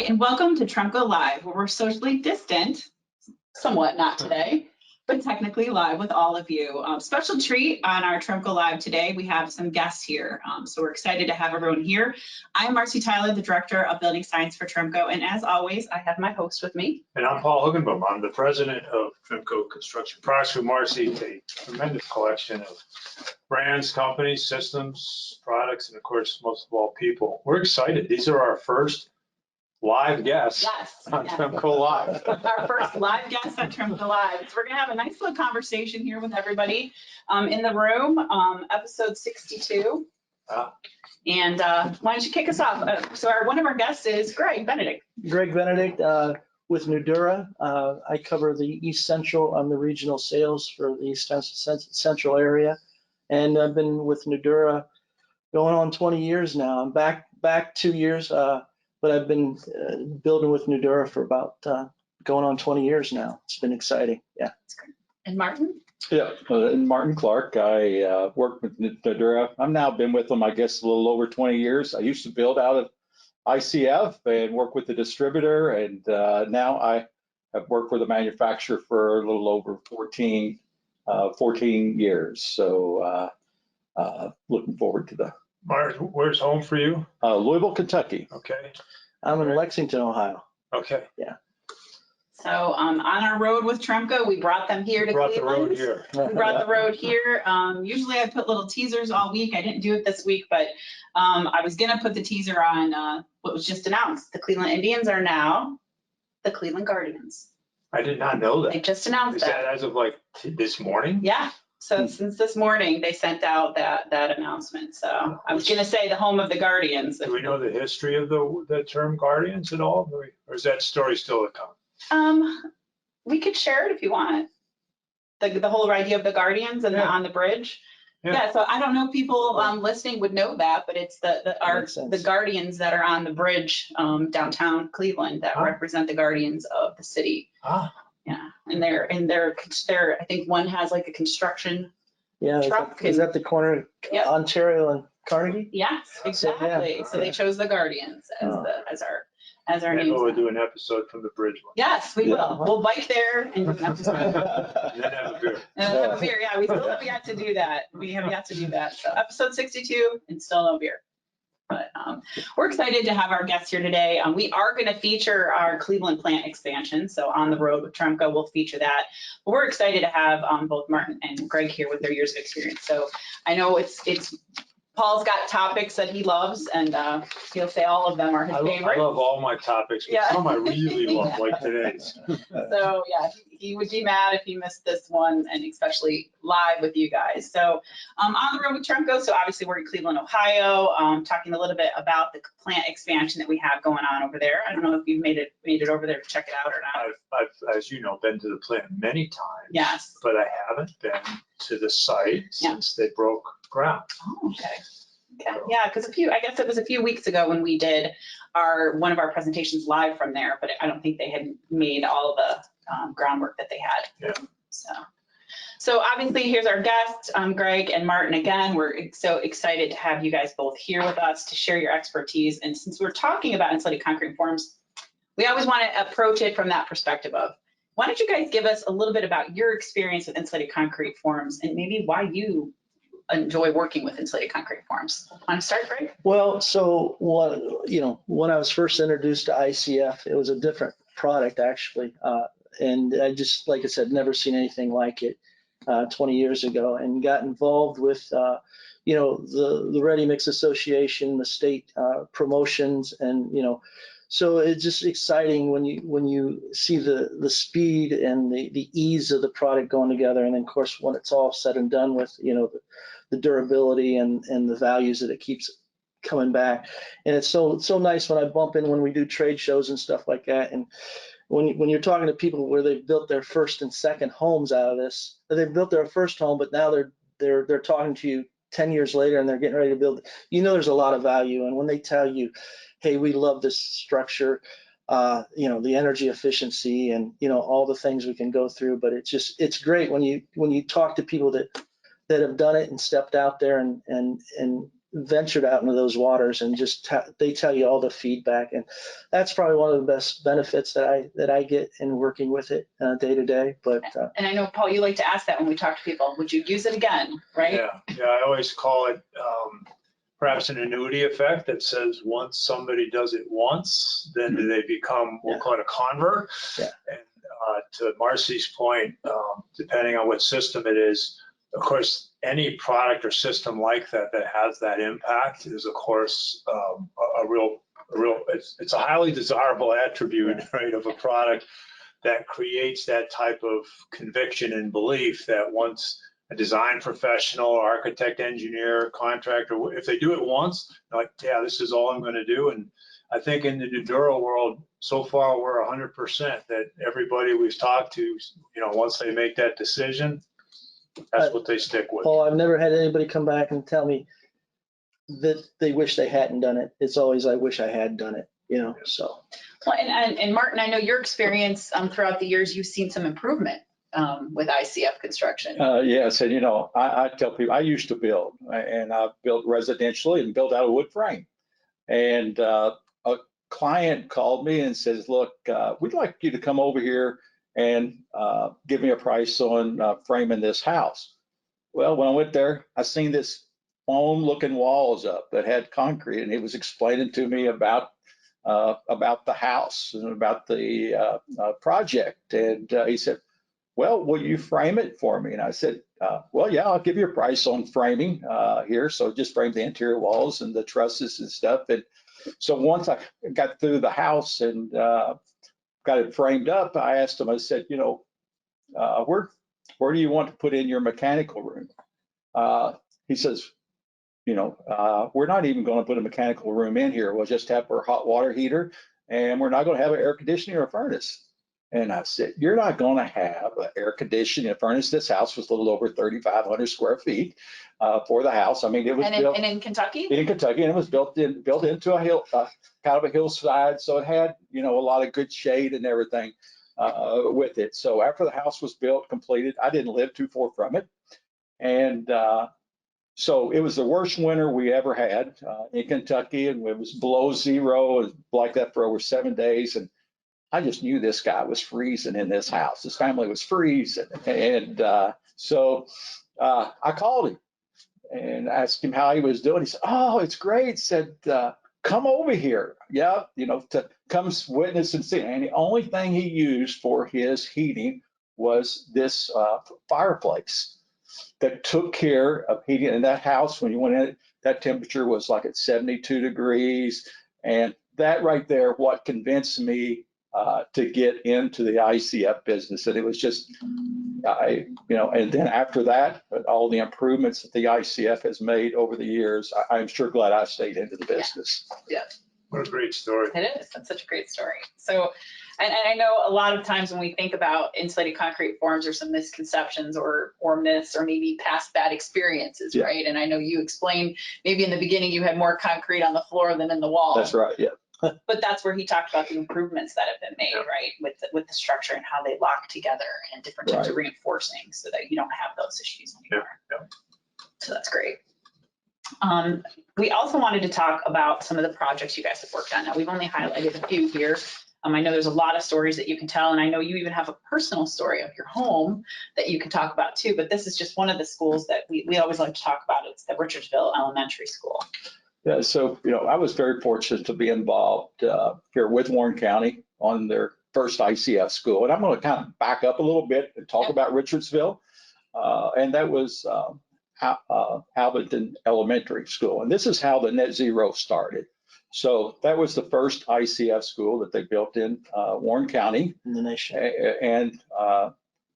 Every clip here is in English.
right, and welcome to Tremco Live, where we're socially distant, somewhat not today, but technically live with all of you. Special treat on our Tremco Live today, we have some guests here, so we're excited to have everyone here. I'm Marcy Tyler, the Director of Building Science for Tremco, and as always, I have my host with me. And I'm Paul Hoogenboom. I'm the President of Tremco Construction Products with Marcy, a tremendous collection of brands, companies, systems, products, and of course, most of all, people. We're excited. These are our first live guests on Tremco Live. Our first live guest on Tremco Live. So we're gonna have a nice little conversation here with everybody in the room, episode 62. And why don't you kick us off? So one of our guests is Benedict. Greg Benedict with Nudura. I cover the East Central. I'm the regional sales for the East Central area. And I've been with Nudura going on 20 years now. I'm back 2 years. But I've been building with Nudura for about going on 20 years now. It's been exciting. Yeah. And Martin? Yeah, and Martin Clark. I work with Nudura. I've now been with them, I guess, a little over 20 years. I used to build out of ICF and work with the distributor, and now I have worked with a manufacturer for a little over 14 years. So looking forward to the. Martin, where's home for you? Louisville, Kentucky. Okay. I'm in Lexington, Ohio. Okay. Yeah. So on our road with Tremco, we brought them here to Cleveland. We brought the road here. We brought the road here. Usually I put little teasers all week. I didn't do it this week, but I was gonna put the teaser on what was just announced. The Cleveland Indians are now the Cleveland Guardians. I did not know that. They just announced Is that as of like this morning? Yeah. So since this morning, they sent out that announcement. So I was gonna say the home of the Guardians. Do we know the history of the term Guardians at all? Or is that story still to come? We could share it if you want. The whole idea of the Guardians and on the bridge. Yeah. So I don't know if people listening would know that, but it's the Guardians that are on the bridge downtown Cleveland that represent the Guardians of the city. Yeah, and they're I think one has like a construction truck. Is that the corner of Ontario and Carnegie? Yes, exactly. So they chose the Guardians as our Maybe name. we'll do an episode from the bridge one. Yes, we will. We'll bike there and do an episode. And then have a beer. And then have a beer. Yeah, we still have yet to do that. We have yet to do that. So episode 62 and still no beer. But we're excited to have our guests here today. We are going to feature our Cleveland plant expansion. So on the road with Tremco, we'll feature that. But we're excited to have both Martin and Greg here with their years of experience. So I know it's Paul's got topics that he loves, and he'll say all of them are his favorite. I love all my topics, but some I really love, like today's. So yeah, he would be mad if he missed this one, and especially live with you guys. So on the road with Tremco, so obviously we're in Cleveland, Ohio, talking a little bit about the plant expansion that we have going on over there. I don't know if you've made it over there to check it out or not. I've, as you know, been to the plant many times. Yes. But I haven't been to the site since they broke ground. Oh, okay. Yeah, because I guess it was a few weeks ago when we did one of our presentations live from there, but I don't think they had made all the groundwork that they had. Yeah. So obviously here's our guests, Greg and Martin. Again, we're so excited to have you guys both here with us to share your expertise. And since we're talking about insulated concrete forms, we always want to approach it from that perspective of, why don't you guys give us a little bit about your experience with insulated concrete forms and maybe why you enjoy working with insulated concrete forms. Want to start, Greg? Well, so when I was first introduced to ICF, it was a different product actually, and I just, like I said, never seen anything like it 20 years ago, and got involved with the Ready Mix Association, the state promotions, and so it's just exciting when you see the speed and the ease of the product going together, and then of course when it's all said and done with the durability and the values that it keeps coming back. And it's so nice when I bump in when we do trade shows and stuff like that, and when you're talking to people where they've built their first and second homes out of this, they've built their first home, but now they're talking to you 10 years later and they're getting ready to build, there's a lot of value. And when they tell you, hey, we love this structure, the energy efficiency and all the things we can go through, but it's great when you talk to people that have done it and stepped out there and ventured out into those waters and just they tell you all the feedback, and that's probably one of the best benefits that I get in working with it day to day. But and I know, Paul, you like to ask that when we talk to people, would you use it again, right? Yeah, I always call it perhaps an annuity effect that says once somebody does it once, then do they become, we'll call it a convert. Yeah. And to Marcy's point, depending on what system it is, of course, any product or system like that that has that impact is, of course, a real, it's a highly desirable attribute, right, of a product that creates that type of conviction and belief that once a design professional, architect, engineer, contractor, if they do it once, they're like, yeah, this is all I'm going to do. And I think in the Nudura world, so far we're 100% that everybody we've talked to, once they make that decision, that's what they stick with. Paul, I've never had anybody come back and tell me that they wish they hadn't done it. It's always, I wish I had done it, so. Well, and Martin, I know your experience throughout the years, you've seen some improvement with ICF construction. Yes, and I tell people, I used to build, and I built residentially and built out of wood frame. And a client called me and says, look, we'd like you to come over here and give me a price on framing this house. Well, when I went there, I seen this foam looking walls up that had concrete, and he was explaining to me about the house and about the project. And he said, well, will you frame it for me? And I said, well, yeah, I'll give you a price on framing here. So just frame the interior walls and the trusses and stuff. And so once I got through the house and got it framed up, I asked him, I said, where do you want to put in your mechanical room? He says, we're not even going to put a mechanical room in here. We'll just have our hot water heater, and we're not going to have an air conditioning or a furnace. And I said, you're not going to have an air conditioning and furnace. This house was a little over 3,500 square feet for the house. I mean, it was built in Kentucky? In Kentucky, and it was built into a hill, kind of a hillside. So it had, a lot of good shade and everything with it. So after the house was built, completed, I didn't live too far from it. And so it was the worst winter we ever had in Kentucky, and it was below zero and like that for over 7 days. And I just knew this guy was freezing in this house. His family was freezing. And so I called him and asked him how he was doing. He said, oh, it's great. He said, come over here. Yeah, to come witness and see. And the only thing he used for his heating was this fireplace that took care of heating. In that house, when you went in, that temperature was like at 72 degrees. And that right there, what convinced me to get into the ICF business. And it was just, and then after that, all the improvements that the ICF has made over the years, I'm sure glad I stayed into the business. Yeah. What a great story. It is. That's such a great story. So, and I know a lot of times when we think about insulated concrete forms, there's some misconceptions or myths or maybe past bad experiences, right? And I know you explained maybe in the beginning you had more concrete on the floor than in the wall. That's right. Yeah. But that's where he talked about the improvements that have been made, right? With the structure and how they lock together and different types of reinforcing so that you don't have those issues anymore. Yeah. So that's great. We also wanted to talk about some of the projects you guys have worked on. Now, we've only highlighted a few here. I know there's a lot of stories that you can tell, and I know you even have a personal story of your home that you can talk about too, but this is just one of the schools that we always like to talk about. It's the Richardsville Elementary School. Yeah, so, I was very fortunate to be involved here with Warren County on their first ICF school. And I'm going to kind of back up a little bit and talk about Richardsville. And that was Alberton Elementary School. And this is how the net zero started. So that was the first ICF school that they built in Warren County. In the nation. And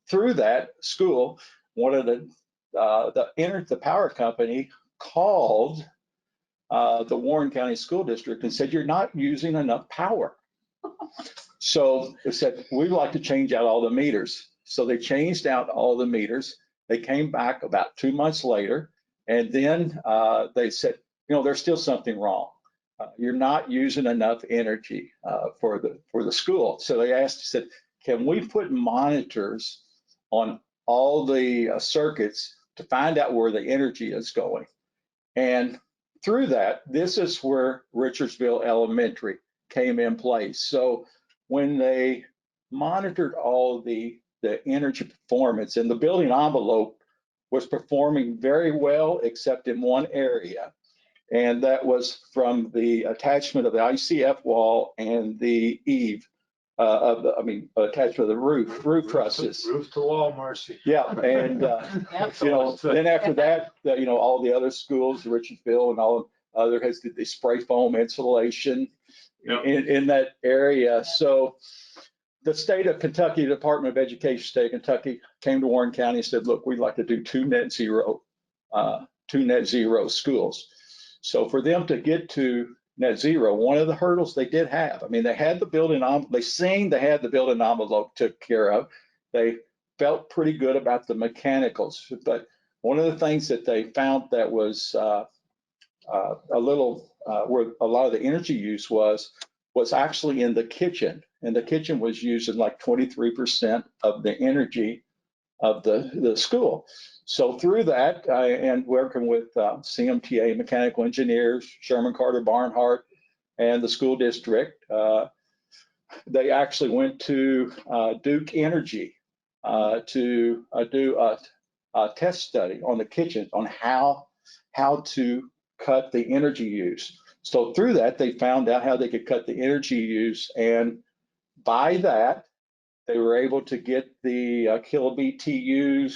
through that school, one of the power company called the Warren County School District and said, you're not using enough power. So they said, we'd like to change out all the meters. So they changed out all the meters. They came back about 2 months later, and then they said, there's still something wrong. You're not using enough energy for the school. So they said, can we put monitors on all the circuits to find out where the energy is going? And through that, this is where Richardsville Elementary came in place. So when they monitored all the energy performance, and the building envelope was performing very well, except in one area, and that was from the attachment of the ICF wall and the eave attachment of the roof trusses. Roof to wall, Marcy. Yeah, and then after that, all the other schools, Richardsville and all other has the spray foam insulation in that area. So the state of Kentucky, Department of Education, state of Kentucky, came to Warren County and said, look, we'd like to do two net zero schools. So for them to get to net zero, one of the hurdles they did have, they had the building envelope, they had the building envelope took care of. They felt pretty good about the mechanicals, but one of the things that they found that was where a lot of the energy use was actually in the kitchen, and the kitchen was using like 23% of the energy of the school. So through that, and working with CMTA mechanical engineers, Sherman Carter Barnhart, and the school district, they actually went to Duke Energy to do a test study on the kitchen on how to cut the energy use. So through that, they found out how they could cut the energy use, and by that, they were able to get the kilobTUs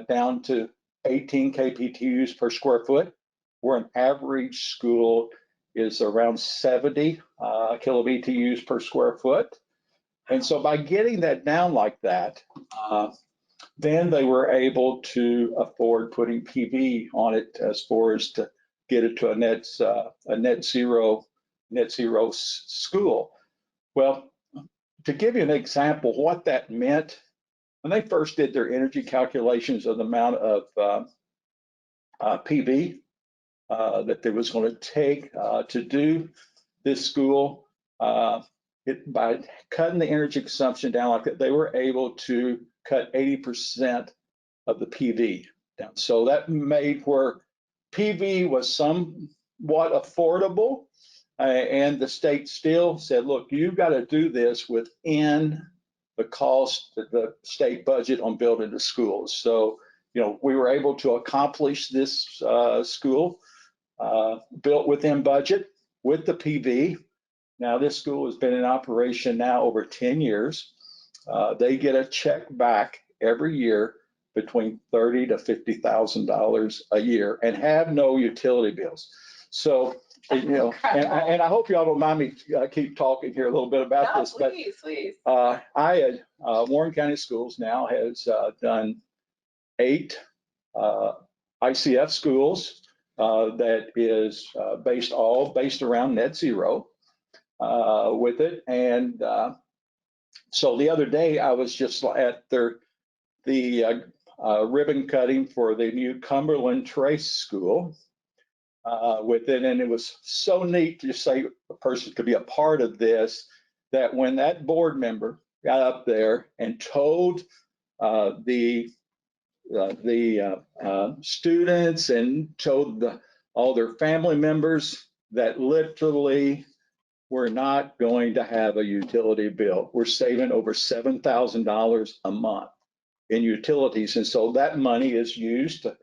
down to 18 kPTUs per square foot, where an average school is around 70 kilobTUs per square foot. And so by getting that down like that, then they were able to afford putting PV on it as far as to get it to a net zero school. Well, to give you an example, what that meant, when they first did their energy calculations of the amount of PV that they was going to take to do this school, by cutting the energy consumption down like that, they were able to cut 80% of the PV down. So that made where PV was somewhat affordable, and the state still said, look, you've got to do this within the cost of the state budget on building the schools. So, we were able to accomplish this school built within budget with the PV. Now, this school has been in operation now over 10 years. They get a check back every year between $30,000 to $50,000 a year and have no utility bills. So, and I hope y'all don't mind me keep talking here a little bit about this. Please, please. Warren County Schools now has done 8 ICF schools that is based around net zero with it. And so the other day I was just at the ribbon cutting for the new Cumberland Trace School with it, and it was so neat to say a person could be a part of this, that when that board member got up there and told the students and told all their family members that literally we're not going to have a utility bill. We're saving over $7,000 a month in utilities. And so that money is used to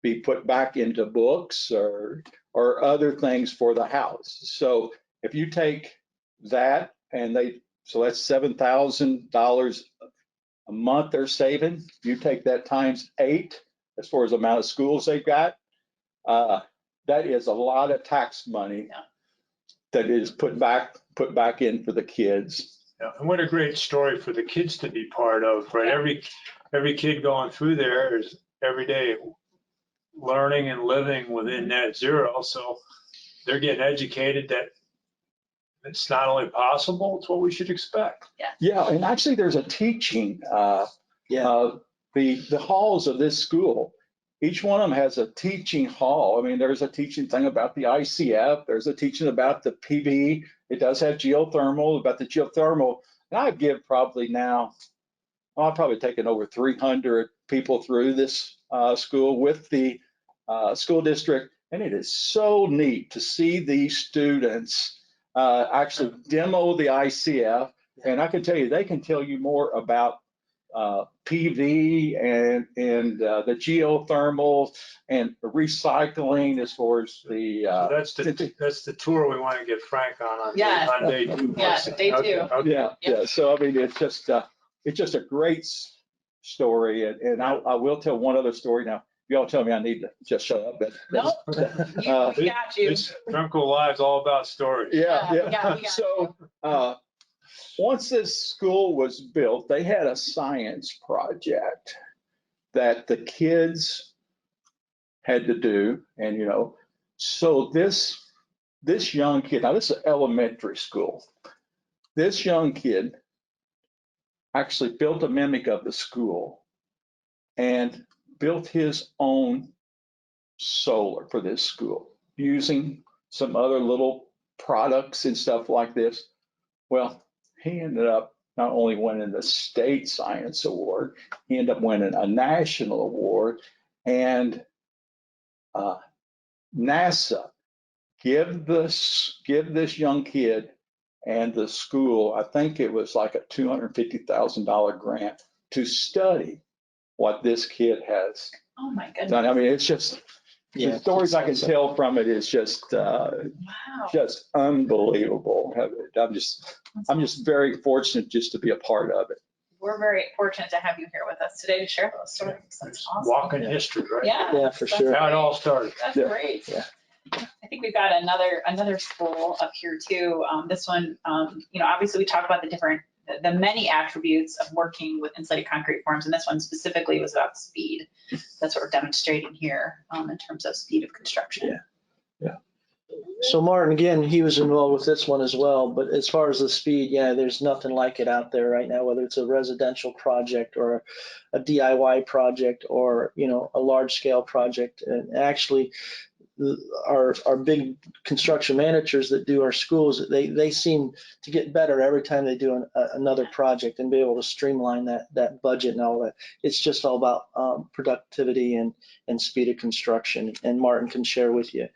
be put back into books or other things for the house. So if you take that so that's $7,000 a month they're saving. You take that times 8 as far as the amount of schools they've got. That is a lot of tax money that is put back in for the kids. Yeah, and what a great story for the kids to be part of, right? Yeah. Every kid going through there is every day learning and living within net zero. So they're getting educated that it's not only possible, it's what we should expect. Yeah, and actually there's a teaching, the halls of this school, each one of them has a teaching hall. There's a teaching thing about the ICF, there's a teaching about the PV, it does have geothermal, about the geothermal, and I've taken over 300 people through this school with the school district. And it is so neat to see these students actually demo the ICF. And I can tell you, they can tell you more about PV and the geothermal and recycling as far as the. That's the tour we want to get Frank on Yes. on day 2. Yes, day 2. Okay. Yeah. So I mean, it's just a great story. And I will tell one other story now. Y'all tell me I need to just shut up. But Nope. We got you. It's Tremco Live's all about stories. Yeah, we got So once this school was built, they had a science project that the kids had to do. And, so this young kid, now this is elementary school, this young kid actually built a mimic of the school and built his own solar for this school using some other little products and stuff like this. Well, he ended up not only winning the state science award, he ended up winning a national award, and NASA give this young kid and the school, I think it was like a $250,000 grant to study what this kid has Oh my goodness. done. I mean, it's just the stories I can tell from it is just Wow. just unbelievable. I'm just very fortunate just to be a part of it. We're very fortunate to have you here with us today to share those stories. That's awesome. Walking history, right? Yeah, for that's sure. How it great. all started. That's Yeah. great. Yeah. I think we've got another school up here too. This one, obviously we talk about the many attributes of working with insulated concrete forms, and this one specifically was about speed. That's what we're demonstrating here in terms of speed of construction. Yeah. So Martin, again, he was involved with this one as well, but as far as the speed, there's nothing like it out there right now, whether it's a residential project or a DIY project or, a large scale project. And actually, our big construction managers that do our schools, they seem to get better every time they do another project and be able to streamline that budget and all that. It's just all about productivity and speed of construction. And Martin can share with you,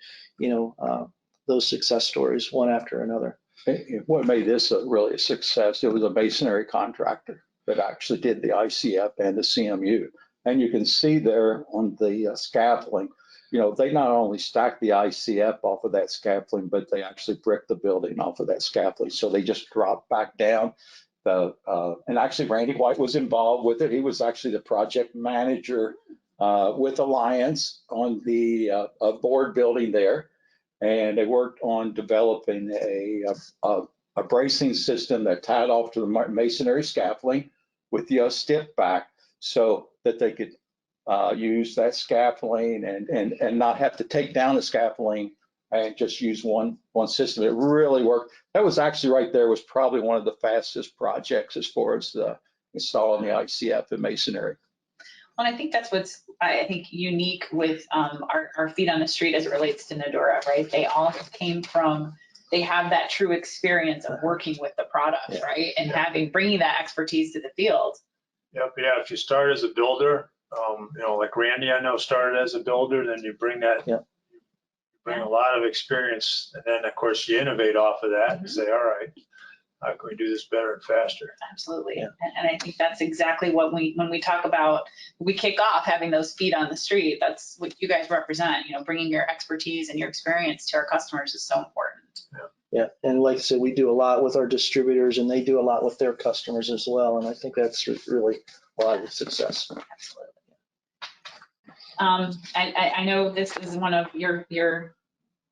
those success stories one after another. What made this really a success, it was a masonry contractor that actually did the ICF and the CMU. And you can see there on the scaffolding, they not only stacked the ICF off of that scaffolding, but they actually bricked the building off of that scaffolding. So they just dropped back down. And actually Randy White was involved with it. He was actually the project manager with Alliance on the board building there. And they worked on developing a bracing system that tied off to the masonry scaffolding with the stiff back so that they could use that scaffolding and not have to take down the scaffolding and just use one system. It really worked. That was actually right there was probably one of the fastest projects as far as installing the ICF in masonry. Well, I think that's what's unique with our feet on the street as it relates to Nudura, right? They all they have that true experience of working with the product, right? And bringing that expertise to the field. Yep. Yeah. If you start as a builder, like Randy, I know started as a builder, then you bring that, you bring a lot of experience, and then of course you innovate off of that and say, all right, how can we do this better and faster? Absolutely. Yeah. And I think that's exactly what when we talk about, we kick off having those feet on the street, that's what you guys represent, bringing your expertise and your experience to our customers is so important. Yeah. And like I said, we do a lot with our distributors and they do a lot with their customers as well. And I think that's really a lot of success. Absolutely. I know this is one of your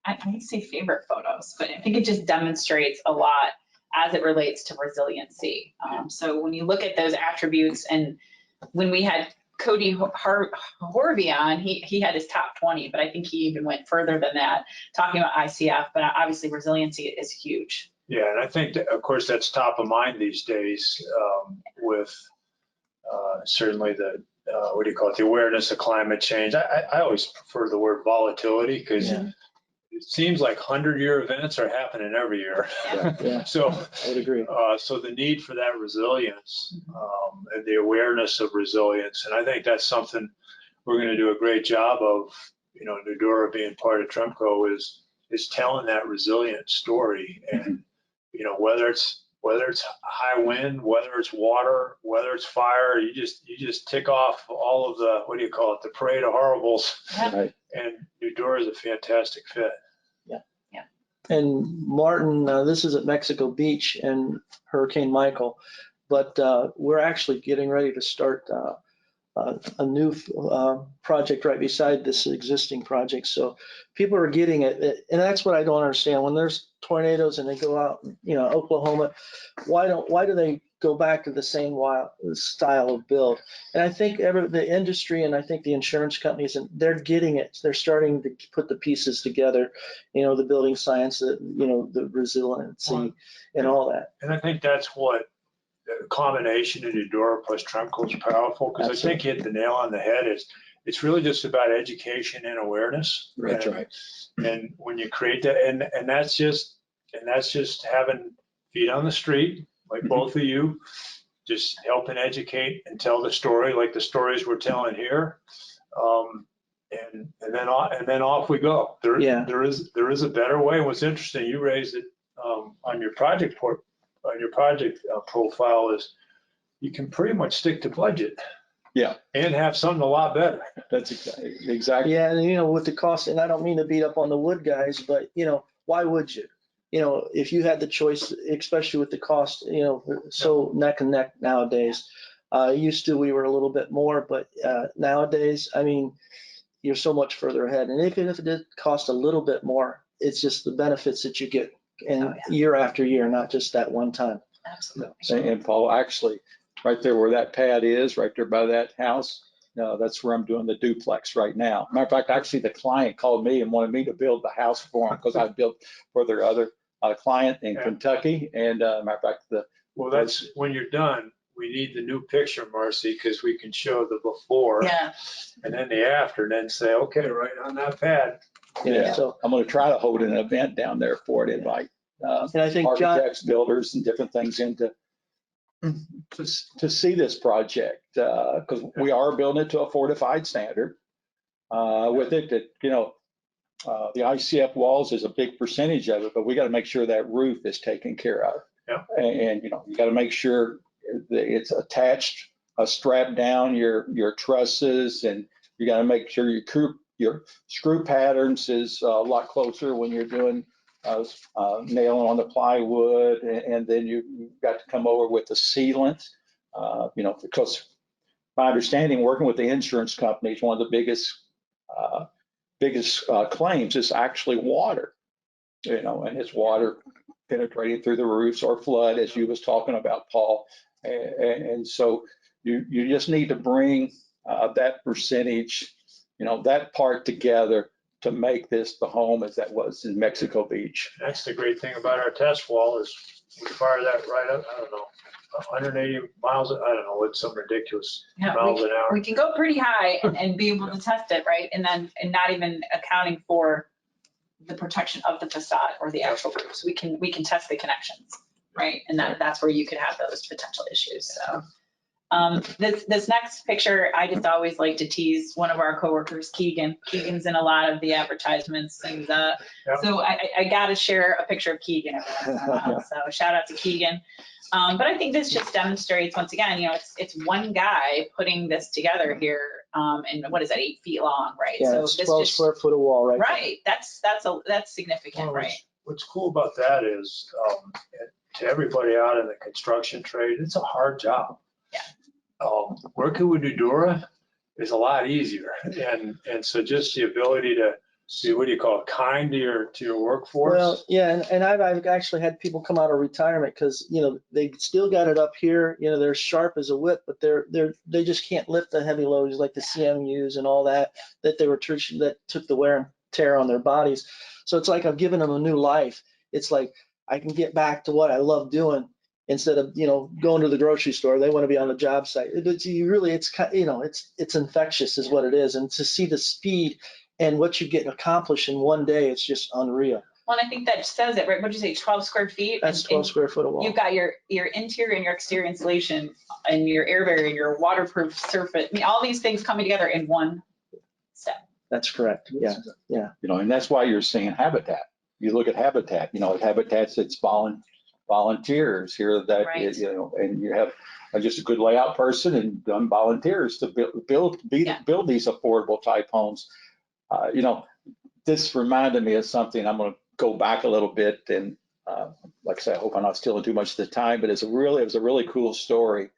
I wouldn't say favorite photos, but I think it just demonstrates a lot as it relates to resiliency. So when you look at those attributes, and when we had Cody Horvey on, he had his top 20, but I think he even went further than that, talking about ICF, but obviously resiliency is huge. Yeah, and I think that, of course, that's top of mind these days with certainly the, the awareness of climate change. I always prefer the word volatility because it seems like 100-year events are happening every year. Yeah. So I would agree. So the need for that resilience and the awareness of resilience, and I think that's something we're going to do a great job of, you know, Nudura being part of Tremco is telling that resilient story. And, you know, whether it's high wind, whether it's water, whether it's fire, you just tick off all of the, what do you call it, the parade of horribles. Right. And Nudura is a fantastic fit. And Martin, this is at Mexico Beach and Hurricane Michael, but we're actually getting ready to start a new project right beside this existing project. So people are getting it, and that's what I don't understand. When there's tornadoes and they go out, you know, Oklahoma, why do they go back to the same style of build? And I think the industry and I think the insurance companies, and they're getting it. They're starting to put the pieces together, you know, the building science, the resiliency and all that. And I think that's what the combination of Nudura plus Tremco is powerful, because I think you hit the nail on the head. It's really just about education and awareness. That's right. And when you create that, and that's just having feet on the street, like both of you, just helping educate and tell the story, like the stories we're telling here. And then off we go. There is a better way. What's interesting, you raised it on your project profile, is you can pretty much stick to budget. Yeah. And have something a lot better. That's exactly. Yeah, and you know, with the cost, and I don't mean to beat up on the wood guys, but you know, why would you? You know, if you had the choice, especially with the cost, you know, so neck and neck nowadays. Used to, we were a little bit more, but nowadays, I mean, you're so much further ahead. And even if it did cost a little bit more, it's just the benefits that you get year after year, not just that one time. Absolutely. And Paul, actually, right there where that pad is, right there by that house, that's where I'm doing the duplex right now. Matter of fact, actually, the client called me and wanted me to build the house for him because I built for their other client in Kentucky. And matter of fact, that's when you're done. We need the new picture, Marcy, because we can show the before and then the after, and then say, okay, right on that pad. Yeah. So I'm going to try to hold an event down there for it, invite and I think architects, builders, and different things to see this project, because we are building it to a fortified standard. With it, that the ICF walls is a big percentage of it, but we got to make sure that roof is taken care of. Yeah. And you got to make sure that it's attached, strapped down your trusses, and you got to make sure your screw patterns is a lot closer when you're doing nailing on the plywood, and then you've got to come over with the sealant, because my understanding, working with the insurance companies, one of the biggest claims is actually water, and it's water penetrating through the roofs or flood, as you was talking about, Paul. And so you just need to bring that percentage, that part together to make this the home as that was in Mexico Beach. That's the great thing about our test wall, is we fire that right up, I don't know, 180 miles, I don't know, it's some ridiculous miles an hour. We can go pretty high and be able to test it, right? And not even accounting for the protection of the facade or the actual roof. So we can test the connections, right? And that's where you could have those potential issues. So this next picture, I just always like to tease one of our coworkers, Keegan. Keegan's in a lot of the advertisements, things up. So I got to share a picture of Keegan every once in a while. So shout out to Keegan. But I think this just demonstrates, once again, it's one guy putting this together here. And what is that, 8 feet long, right? Yeah, so it's this 12 square foot of wall, right? Right. That's significant, right? What's cool about that is, to everybody out in the construction trade, it's a hard job. Working with Nudura is a lot easier, and so just the ability to be, what do you call it, kind to your workforce. Well, yeah, and I've actually had people come out of retirement because they still got it up here. They're sharp as a whip, but they just can't lift the heavy loads like the CMUs and all that they were that took the wear and tear on their bodies. So it's like I've given them a new life. It's like I can get back to what I love doing. Instead of going to the grocery store, they want to be on the job site. It's infectious, is what it is. And to see the speed and what you get accomplished in one day, it's just unreal. Well, and I think that says it, right? What'd you say, 12 square feet? That's 12 square foot of wall. You've got your interior and your exterior insulation and your air barrier, your waterproof surface. I mean, all these things coming together in one step. That's correct. Yeah. You know, and that's why you're seeing Habitat. You look at Habitat, you know, at Habitat's it's volunteers here that, Right. you know, and you have just a good layout person and done volunteers to build these affordable type homes. You know, this reminded me of something. I'm going to go back a little bit, and like I said, I hope I'm not stealing too much of the time, but it was a really cool story.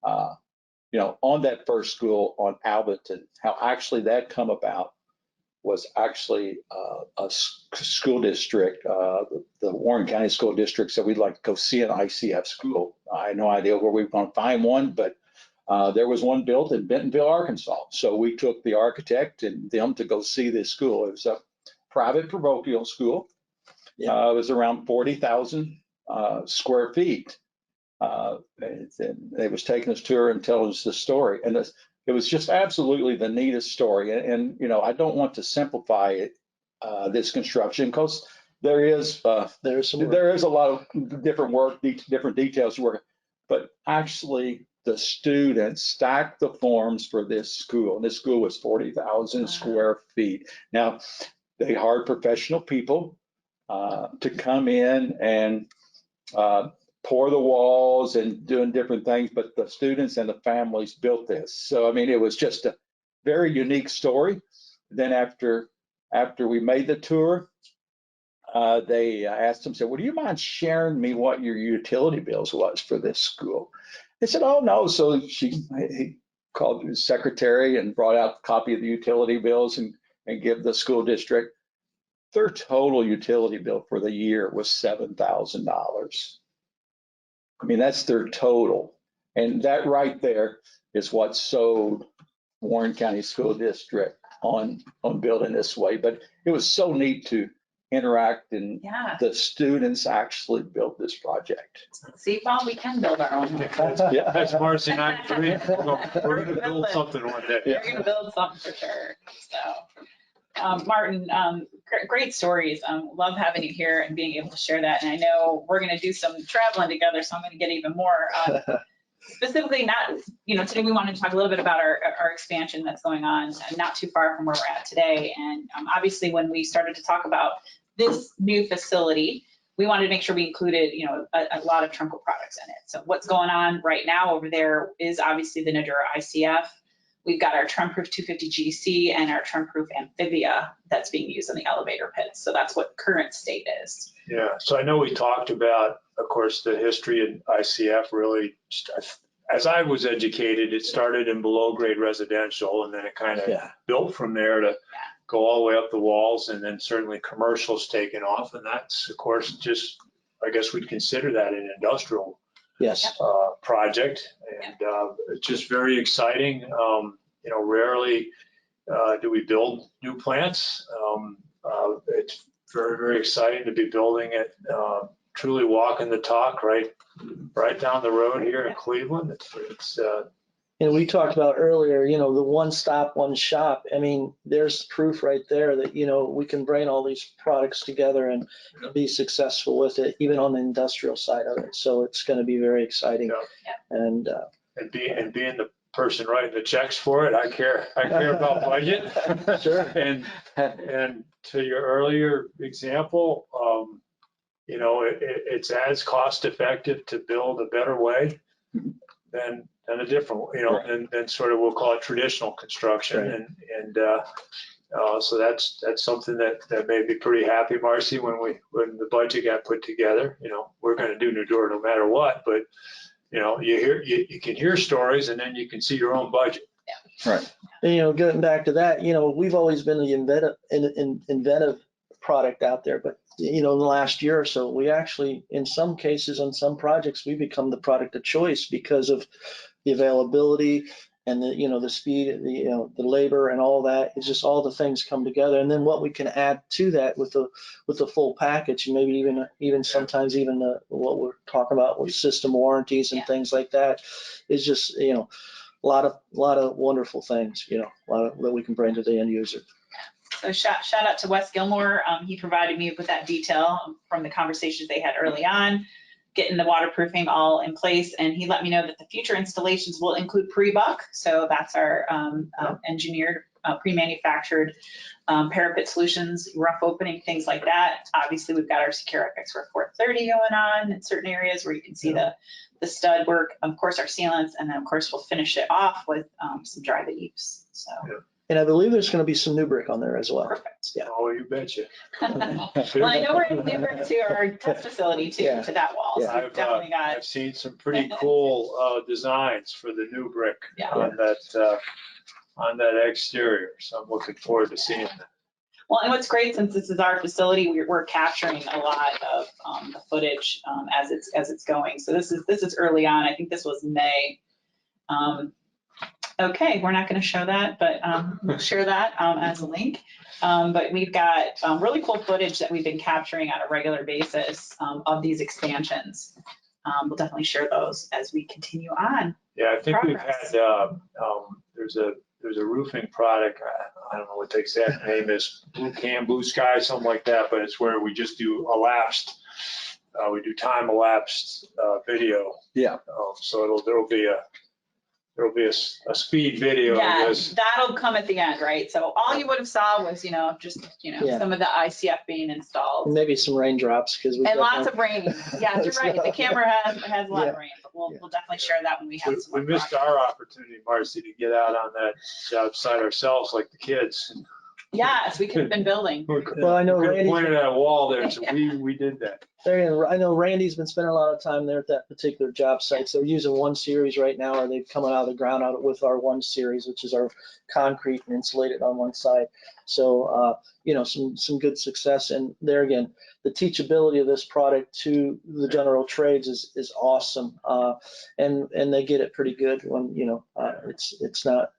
You know, on that first school on Alberton, how actually that come about was actually a school district, the Warren County School District said we'd like to go see an ICF school. I had no idea where we were going to find one, but there was one built in Bentonville, Arkansas. So we took the architect and them to go see this school. It was a private parochial school. It was around 40,000 square feet. And they was taking us tour and telling us the story. And it was just absolutely the neatest story. And you know, I don't want to simplify it, this construction, because there is a lot of different work, different details to work, but actually the students stacked the forms for this school. And this school was 40,000 square feet. Now, they hired professional people to come in and pour the walls and doing different things, but the students and the families built this. So, I mean, it was just a very unique story. Then after we made the tour, they asked them, said, well, do you mind sharing me what your utility bills was for this school? They said, oh, no. So he called his secretary and brought out a copy of the utility bills and give the school district. Their total utility bill for the year was $7,000. I mean, that's their total. And that right there is what sold Warren County School District on building this way. But it was so neat to interact, and the students actually built this project. See, Paul, we can build our own. That's Marcy and I. We're going to build something one day. We're going to build something for sure. So, Martin, great stories. Love having you here and being able to share that. And I know we're going to do some traveling together, so I'm going to get even more. Specifically, not, you know, today we wanted to talk a little bit about our expansion that's going on not too far from where we're at today. And obviously, when we started to talk about this new facility, we wanted to make sure we included, you know, a lot of Tremco products in it. So what's going on right now over there is obviously the Nudura ICF. We've got our Tremproof 250 GC and our Tremproof Amphibia that's being used in the elevator pits. So that's what current state is. Yeah, so I know we talked about, of course, the history in ICF really, as I was educated, it started in below grade residential, and then it kind of built from there to go all the way up the walls, and then certainly commercial's taken off. And that's, of course, just, I guess we'd consider that an industrial project. And it's just very exciting. You know, rarely do we build new plants. It's very, very exciting to be building it, truly walking the talk right down the road here in Cleveland. It's and we talked about earlier, you know, the one stop, one shop. I mean, there's proof right there that, you know, we can bring all these products together and be successful with it, even on the industrial side of it. So it's going to be very exciting. And being the person writing the checks for it, I care about budget. Sure. And to your earlier example, you know, it's as cost effective to build a better way than a different, you know, than sort of, we'll call it traditional construction. So that's something that made me pretty happy, Marcy, when the budget got put together. You know, we're going to do Nudura no matter what, but you know, you can hear stories, and then you can see your own budget. Right. And, you know, getting back to that, you know, we've always been the inventive product out there, but you know, in the last year or so, we actually, in some cases, on some projects, we become the product of choice because of the availability and the, you know, the speed, the, you know, the labor and all that. It's just all the things come together, and then what we can add to that with the full package, and maybe even sometimes even what we're talking about with system warranties and things like that, is just, you know, a lot of wonderful things, you know, a lot that we can bring to the end user. So shout out to Wes Gilmore. He provided me with that detail from the conversations they had early on, getting the waterproofing all in place. And he let me know that the future installations will include pre-buck. So that's our engineered pre-manufactured parapet solutions, rough opening, things like that. Obviously, we've got our Secure FX 430 going on in certain areas where you can see the stud work, of course, our sealants, and then of course we'll finish it off with some dry leaves. So. Yeah. And I believe there's going to be some new brick on there as well. Perfect. Yeah. Oh, you betcha. Well, I know we're in Nudura to our test facility too, Yeah. to that wall. So Yeah. we've definitely got. I've seen some pretty cool designs for the new brick Yeah. on that exterior. So I'm looking forward to seeing that. Well, and what's great, since this is our facility, we're capturing a lot of the footage as it's going. So this is early on. I think this was May. Okay, we're not going to show that, but we'll share that as a link. But we've got really cool footage that we've been capturing on a regular basis of these expansions. We'll definitely share those as we continue on. Yeah, I think Progress. we've had, there's a roofing product, I don't know what the exact name is, Blue Sky, something like that, but it's where we just do elapsed, we do time elapsed video. Yeah. So there'll be a speed video of Yeah, this. that'll come at the end, right? So all you would have saw was, just, Yeah. some of the ICF being installed. And maybe some raindrops because we And lots of rain. Yeah, you're right. The camera has a lot of Yeah. rain, but we'll definitely share that when we have some We more missed progress. our opportunity, Marcy, to get out on that job site ourselves like the kids. Yes, we could have been building. Well, I know We could have Randy's pointed at a wall there, so we did that. I know Randy's been spending a lot of time there at that particular job site. So they're using 1 series right now, or they've coming out of the ground out with our 1 series, which is our concrete and insulated on one side. So, some good success. And there again, the teachability of this product to the general trades is awesome. And they get it pretty good when, it's not.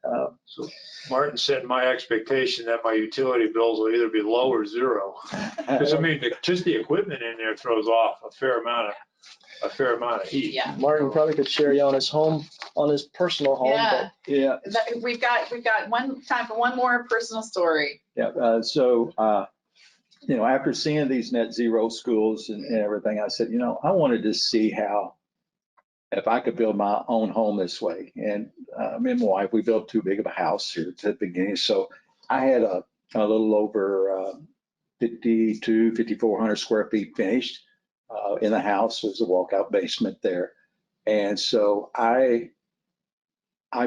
So Martin set my expectation that my utility bills will either be low or zero. Because I mean, just the equipment in there throws off a fair amount of heat. Yeah. Martin probably could share you on his personal home. Yeah. Yeah. We've got time for one more personal story. Yeah. So, after seeing these net zero schools and everything, I said, I wanted to see if I could build my own home this way. And me and my wife, we built too big of a house here at the beginning. So I had a little over 5,400 square feet finished in the house. There's a walkout basement there. And so I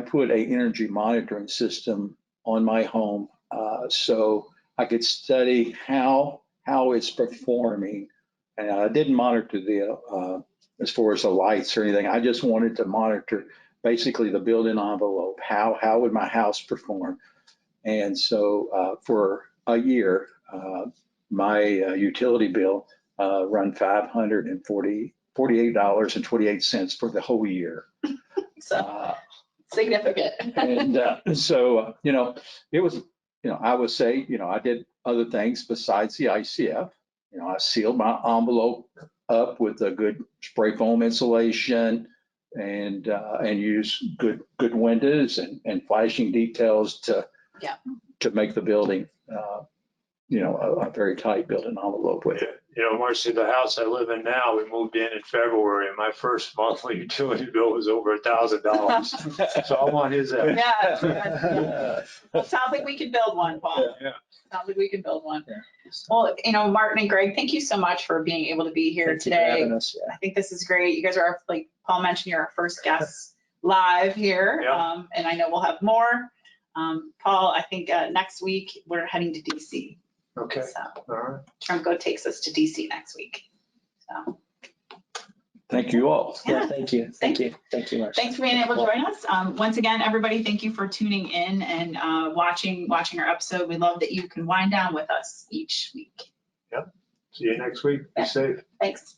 put a energy monitoring system on my home so I could study how it's performing. And I didn't monitor as far as the lights or anything. I just wanted to monitor basically the building envelope. How would my house perform? And so for a year, my utility bill run $548.28 for the whole year. So significant. And so, it was, I would say, I did other things besides the ICF. I sealed my envelope up with a good spray foam insulation and use good windows and flashing details to make the building, a very tight building envelope with it. Marcy, the house I live in now, we moved in February, and my first monthly utility bill was over $1,000. So I want his. Yeah. Well, sounds like we can build one, Paul. Yeah. Sounds like we can build one. Yeah. Well, Martin and Greg, thank you so much for being able to be here Thank you for today. having us. Yeah. I think this is great. You guys are, like Paul mentioned, you're our first guests live here. Yeah. And I know we'll have more. Paul, I think next week we're heading to DC. Okay. So All right. Tremco takes us to DC next week. So Thank you all. Yeah, thank you. Thank Marcy. thanks for being able to join us. Once again, everybody, thank you for tuning in and watching our episode. We love that you can wind down with us each week. See you next week. Be safe. Thanks.